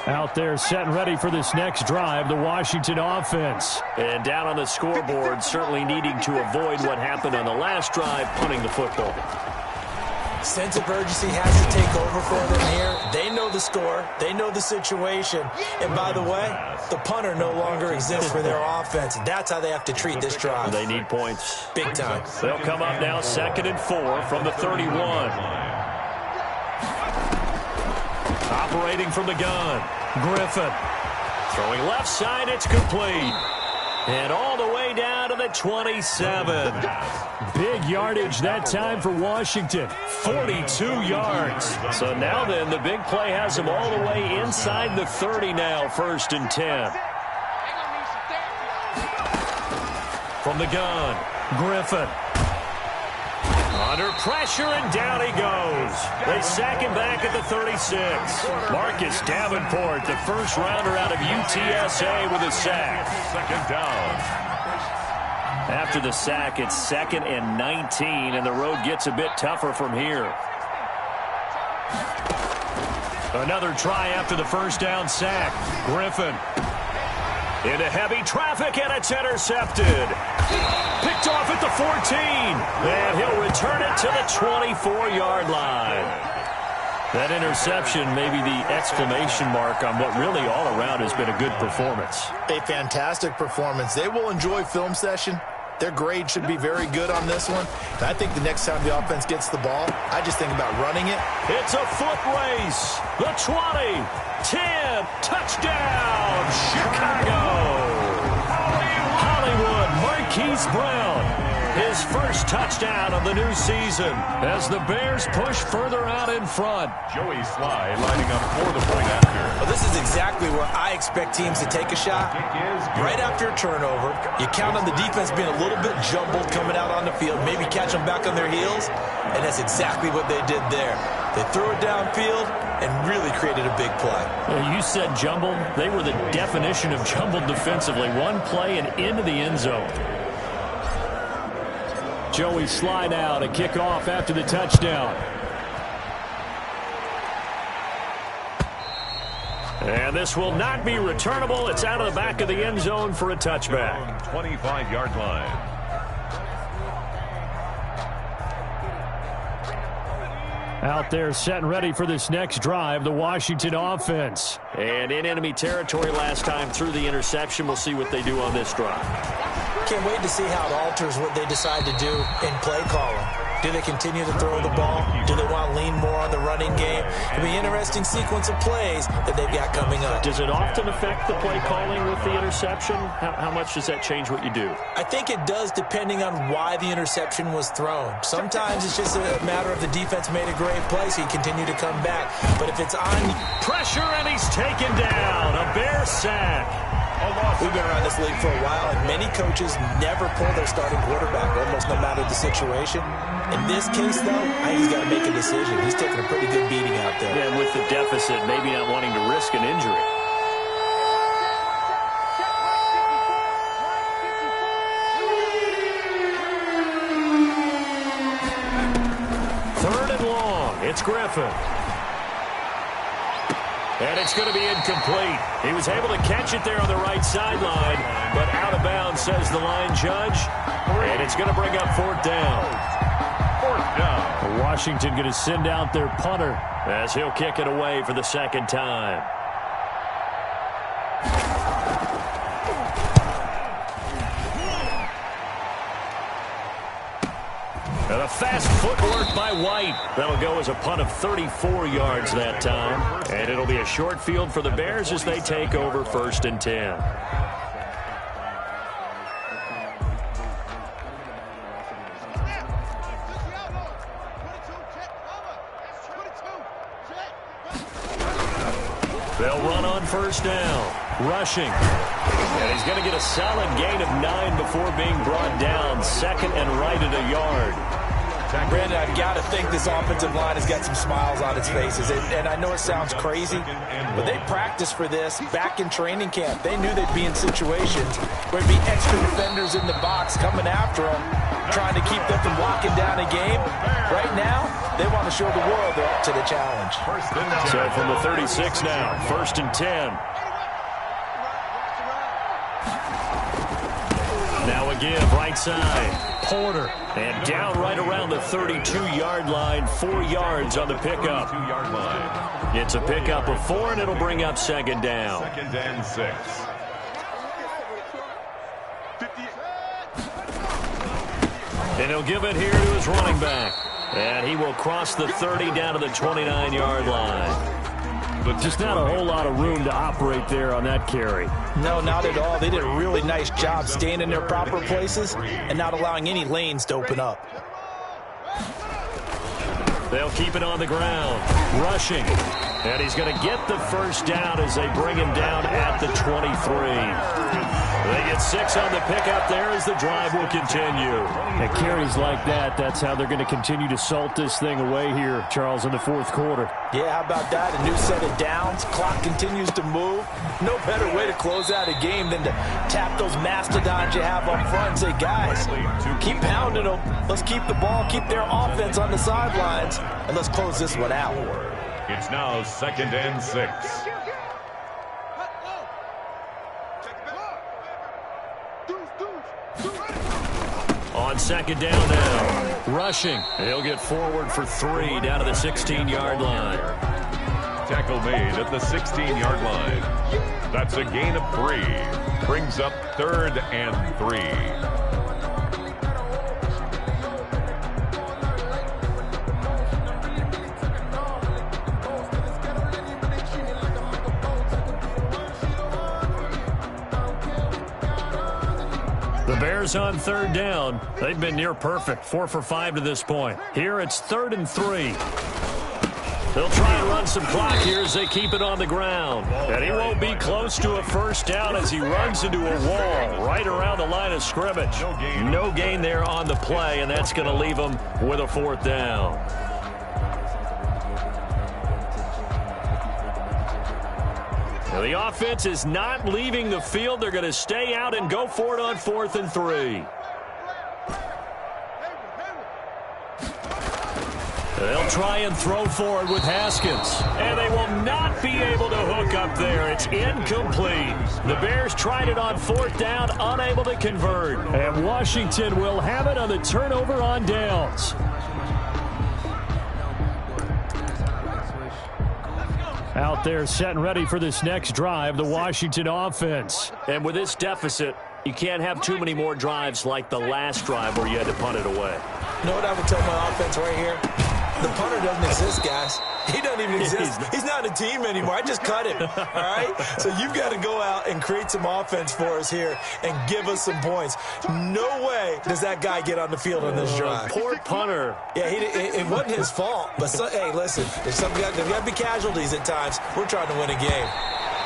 Out there set and ready for this next drive, the Washington offense. And down on the scoreboard, certainly needing to avoid what happened on the last drive, punting the football. Sense of urgency has to take over for them here. They know the score. They know the situation. And by the way, the punter no longer exists for their offense. That's how they have to treat this drive. They need points. Big time. They'll come up now 2nd and 4 from the 31. Operating from the gun, Griffin. Throwing left side, it's complete. And all the way down to the 27. Big yardage that time for Washington. 42 yards. So now then, the big play has them all the way inside the 30 now, 1st and 10. From the gun, Griffin. Under pressure, and down he goes. They sack him back at the 36. Marcus Davenport, the first rounder out of UTSA with a sack. 2nd down. After the sack, it's 2nd and 19, and the road gets a bit tougher from here. Another try after the first down sack. Griffin. Into heavy traffic, and it's intercepted. Picked off at the 14. And he'll return it to the 24-yard line. That interception may be the exclamation mark on what really all around has been a good performance. A fantastic performance. They will enjoy film session. Their grade should be very good on this one. And I think the next time the offense gets the ball, I just think about running it. It's a foot race. The 20, 10, touchdown, Chicago. Hollywood Marquise Brown, his first touchdown of the new season as the Bears push further out in front. Joey Sly lining up for the point after. Well, this is exactly where I expect teams to take a shot. Right after a turnover, you count on the defense being a little bit jumbled coming out on the field, maybe catch them back on their heels, and that's exactly what they did there. They threw it downfield and really created a big play. Well, you said jumbled. They were the definition of jumbled defensively. One play and into the end zone. Joey slide out, a kickoff after the touchdown. And this will not be returnable. It's out of the back of the end zone for a touchback. 25-yard line. Out there set and ready for this next drive, the Washington offense. And in enemy territory last time through the interception. We'll see what they do on this drive. Can't wait to see how it alters what they decide to do in play calling. Do they continue to throw the ball? Do they want to lean more on the running game? It'll be an interesting sequence of plays that they've got coming up. Does it often affect the play calling with the interception? How much does that change what you do? I think it does depending on why the interception was thrown. Sometimes it's just a matter of the defense made a great play, so you continue to come back. But if it's on pressure and he's taken down, a Bear sack. We've been around this league for a while, and many coaches never pull their starting quarterback, almost no matter the situation. In this case, though, I think he's got to make a decision. He's taking a pretty good beating out there. Yeah, and with the deficit, maybe not wanting to risk an injury. Third and long. It's Griffin. And it's going to be incomplete. He was able to catch it there on the right sideline, but out of bounds, says the line judge. And it's going to bring up 4th down. 4th down. Washington going to send out their punter as he'll kick it away for the 2nd time. And a fast footwork by White. That'll go as a punt of 34 yards that time. And it'll be a short field for the Bears as they take over 1st and 10. They'll run on 1st down. Rushing. And he's going to get a solid gain of 9 before being brought down. 2nd and right at a yard. Brandon, I've got to think this offensive line has got some smiles on its faces. And I know it sounds crazy, but they practiced for this back in training camp. They knew they'd be in situations where there'd be extra defenders in the box coming after them, trying to keep them from locking down a game. Right now, they want to show the world they're up to the challenge. So from the 36 now, 1st and 10. Now again, right side. Porter. And down right around the 32-yard line. 4 yards on the pickup. 2-yard line. It's a pickup of 4, and it'll bring up 2nd down. 2nd and 6. And he'll give it here to his running back. And he will cross the 30 down to the 29-yard line. Just not a whole lot of room to operate there on that carry. No, not at all. They did a really nice job staying in their proper places and not allowing any lanes to open up. They'll keep it on the ground, rushing. And he's going to get the first down as they bring him down at the 23. They get 6 on the pickup there as the drive will continue. And carries like that, that's how they're going to continue to salt this thing away here, Charles, in the fourth quarter. Yeah, how about that? A new set of downs. Clock continues to move. No better way to close out a game than to tap those mastodons you have up front and say, guys, keep pounding them. Let's keep the ball, keep their offense on the sidelines, and let's close this one out. It's now 2nd and 6. On 2nd down now, rushing. He'll get forward for 3 down to the 16-yard line. Tackle made at the 16-yard line. That's a gain of 3. Brings up 3rd and 3. The Bears on 3rd down. They've been near perfect, 4 for 5 to this point. Here it's 3rd and 3. They'll try and run some clock here as they keep it on the ground. And he won't be close to a first down as he runs into a wall right around the line of scrimmage. No gain there on the play, and that's going to leave him with a 4th down. Now the offense is not leaving the field. They're going to stay out and go for it on 4th and 3. They'll try and throw forward with Haskins. And they will not be able to hook up there. It's incomplete. The Bears tried it on 4th down, unable to convert. And Washington will have it on the turnover on downs. Out there set and ready for this next drive, the Washington offense. And with this deficit, you can't have too many more drives like the last drive where you had to punt it away. You know what I would tell my offense right here? The punter doesn't exist, guys. He doesn't even exist. He's not a team anymore. I just cut him, all right? So you've got to go out and create some offense for us here and give us some points. No way does that guy get on the field on this drive. Poor punter. Yeah, it wasn't his fault. But, hey, listen, there's got to be casualties at times. We're trying to win a game.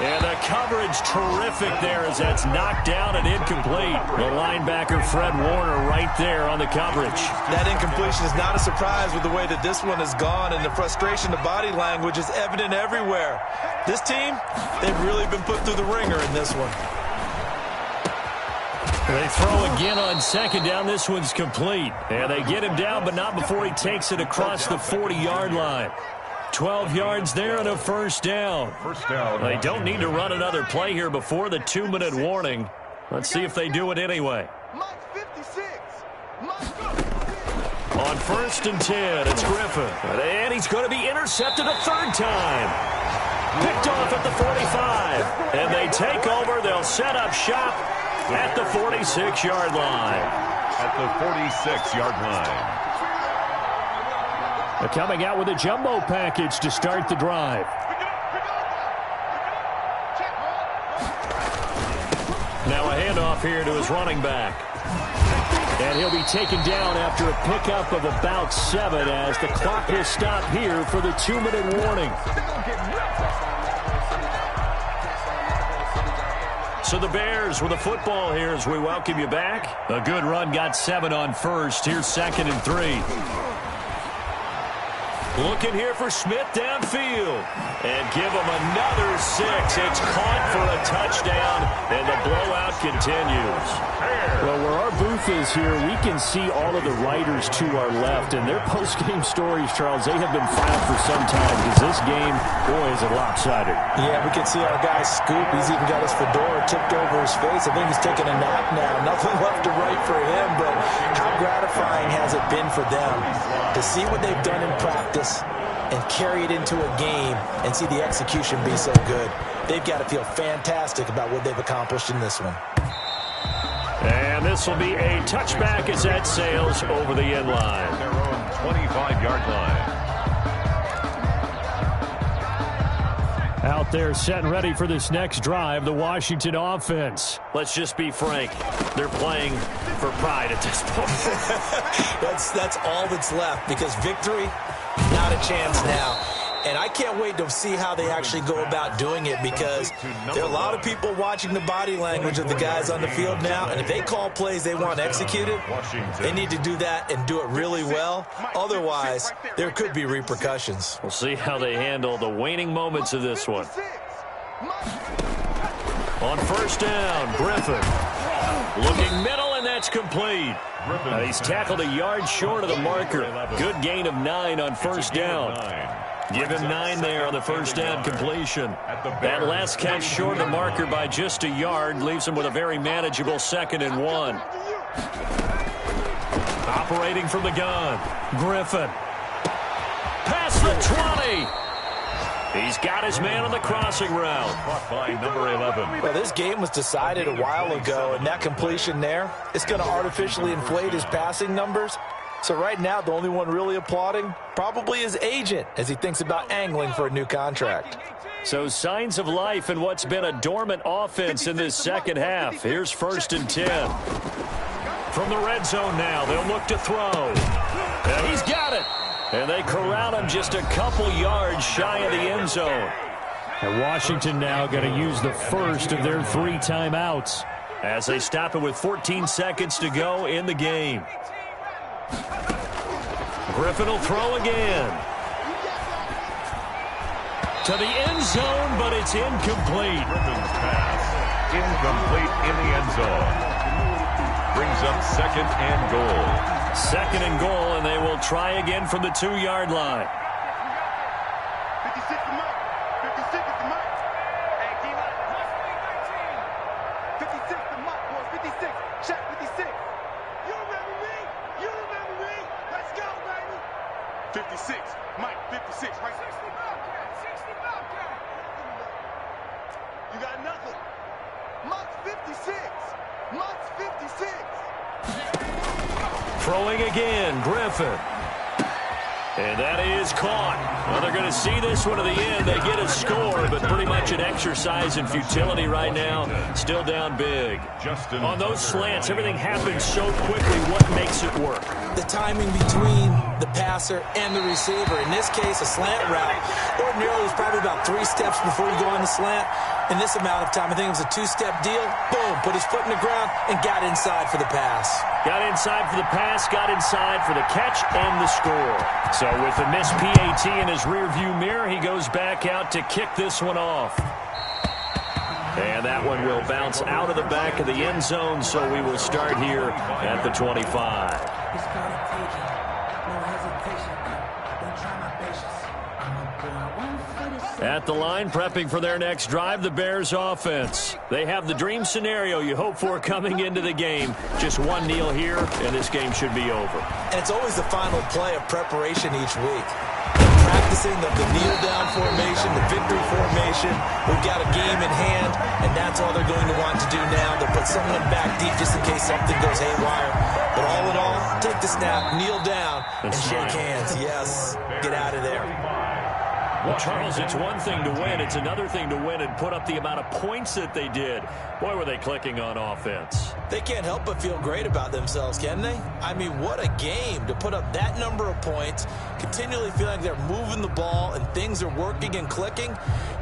And the coverage terrific there as that's knocked down and incomplete. The linebacker Fred Warner right there on the coverage. That incompletion is not a surprise with the way that this one has gone, and the frustration, the body language is evident everywhere. This team, they've really been put through the ringer in this one. They throw again on 2nd down. This one's complete. And they get him down, but not before he takes it across the 40-yard line. 12 yards there and a first down. They don't need to run another play here before the 2-minute warning. Let's see if they do it anyway. On 1st and 10, it's Griffin. And he's going to be intercepted a 3rd time. Picked off at the 45. And they take over. They'll set up shop at the 46-yard line. At the 46-yard line. Coming out with a jumbo package to start the drive. Now a handoff here to his running back. And he'll be taken down after a pickup of about 7 as the clock will stop here for the 2-minute warning. So the Bears with the football here as we welcome you back. A good run, got 7 on 1st. Here's 2nd and 3. Looking here for Smith downfield. And give him another 6. It's caught for a touchdown, and the blowout continues. Well, where our booth is here, we can see all of the writers to our left. And their post-game stories, Charles, they have been filed for some time. Because this game, boy, is it lopsided. Yeah, we can see our guy Scoop. He's even got his fedora tipped over his face. I think he's taking a nap now. Nothing left to write for him, but how gratifying has it been for them to see what they've done in practice and carry it into a game and see the execution be so good. They've got to feel fantastic about what they've accomplished in this one. And this will be a touchback as that sails over the end line. Their own 25-yard line. out there set and ready for this next drive, the Washington offense. Let's just be frank. They're playing for pride at this point. That's all that's left, because victory, not a chance now. And I can't wait to see how they actually go about doing it, because there are a lot of people watching the body language of the guys on the field now, and if they call plays they want executed, they need to do that and do it really well. Otherwise, there could be repercussions. We'll see how they handle the waning moments of this one. On first down, Griffin. Looking middle, and that's complete. He's tackled a yard short of the marker. Good gain of 9 on first down. Give him 9 there on the first down completion. That last catch short of the marker by just a yard leaves him with a very manageable 2nd and 1. Operating from the gun, Griffin. Past the 20. He's got his man on the crossing route. Caught by number 11. Well, this game was decided a while ago, and that completion there, it's going to artificially inflate his passing numbers. So right now, the only one really applauding probably his agent as he thinks about angling for a new contract. So signs of life in what's been a dormant offense in this second half. Here's 1st and 10. From the red zone now, they'll look to throw. And he's got it. And they corral him just a couple yards shy of the end zone. And Washington now going to use the first of their 3 timeouts as they stop it with 14 seconds to go in the game. Griffin will throw again. To the end zone, but it's incomplete. Griffin's pass incomplete in the end zone. Brings up 2nd and goal. 2nd and goal, and they will try again from the 2-yard line. 56 to Mike. 56 to Mike. Hey, D-Line. 56 to Mike, boys. 56. Shot 56. You remember me? You remember me? Let's go, baby. 56. Mike, 56. Right. 60 Bobcat. 60 Bobcat. You got nothing. Mike's 56. Mike's 56. Throwing again, Griffin. And that is caught. Well, they're going to see this one to the end. They get a score, but pretty much an exercise in futility right now. Still down big. On those slants, everything happens so quickly. What makes it work? The timing between the passer and the receiver. In this case, a slant route. Ordinarily, it's probably about 3 steps before you go on the slant. In this amount of time, I think it was a 2-step deal. Boom, put his foot in the ground and got inside for the pass. Got inside for the pass, got inside for the catch, and the score. So with the missed PAT in his rearview mirror, he goes back out to kick this one off. And that one will bounce out of the back of the end zone, so we will start here at the 25. At the line, prepping for their next drive, the Bears offense. They have the dream scenario you hope for coming into the game. Just one kneel here, and this game should be over. And it's always the final play of preparation each week. Practicing the kneel-down formation, the victory formation. We've got a game in hand, and that's all they're going to want to do now. They'll put someone back deep just in case something goes haywire. But all in all, take the snap, kneel down, and shake hands. Yes, get out of there. Well, Charles, it's one thing to win. It's another thing to win and put up the amount of points that they did. Boy, were they clicking on offense. They can't help but feel great about themselves, can they? I mean, what a game to put up that number of points, continually feel like they're moving the ball and things are working and clicking.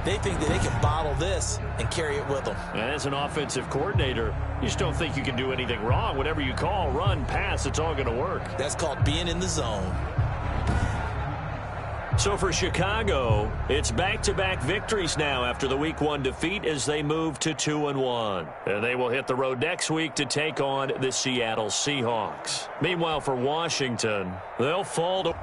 They think that they can bottle this and carry it with them. And as an offensive coordinator, you just don't think you can do anything wrong. Whatever you call, run, pass, it's all going to work. That's called being in the zone. So for Chicago, it's back-to-back victories now after the Week 1 defeat as they move to 2-1. And they will hit the road next week to take on the Seattle Seahawks. Meanwhile, for Washington, they'll fall to...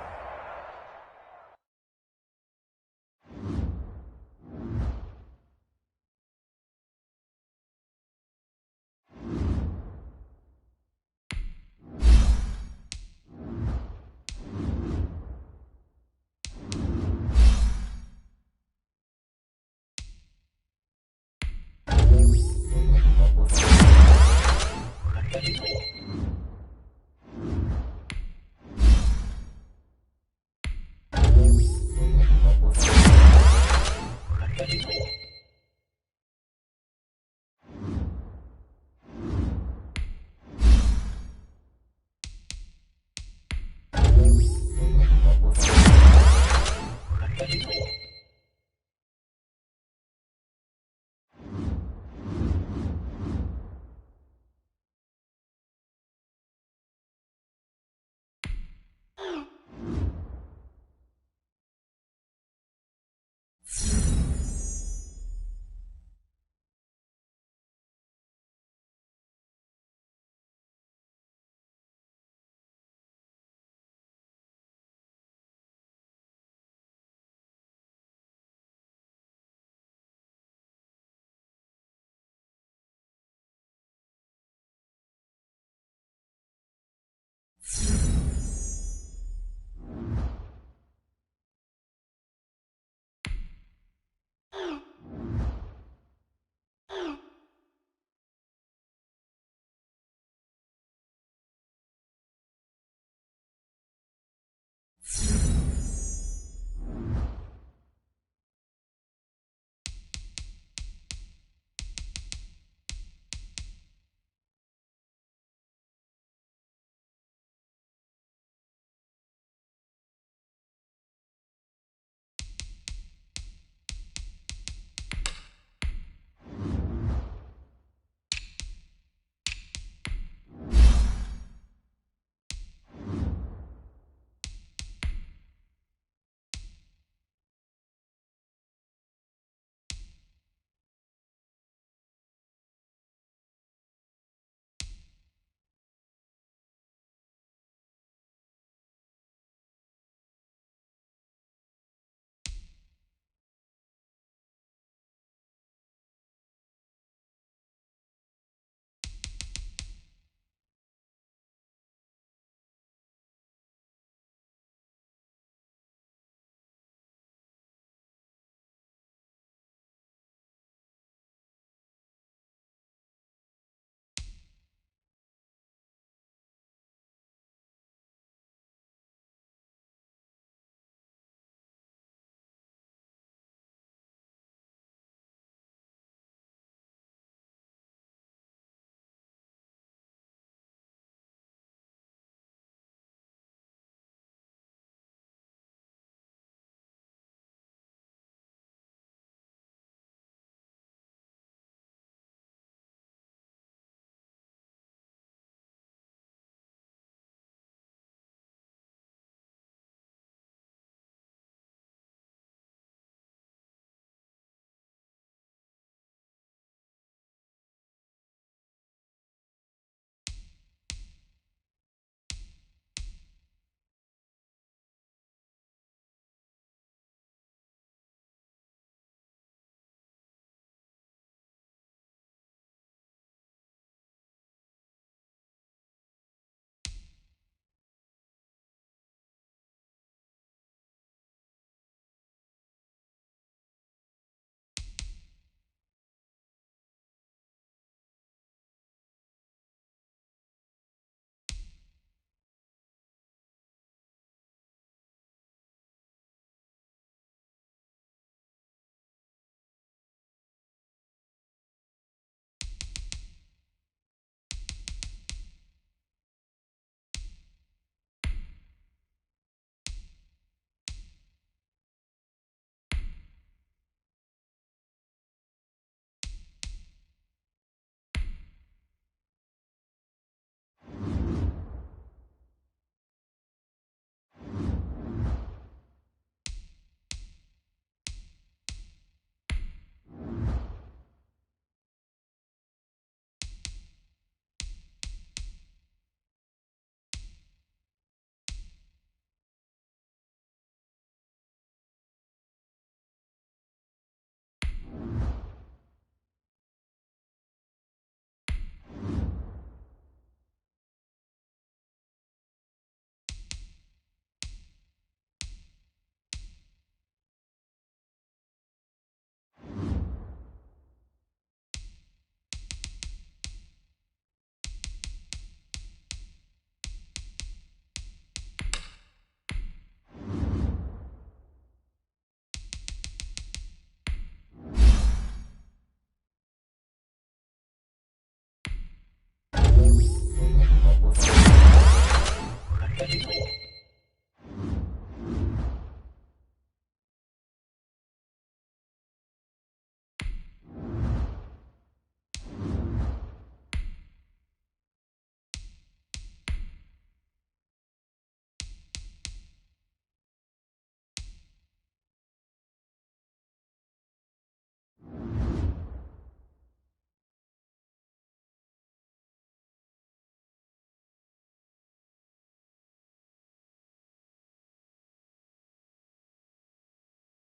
Bobcat.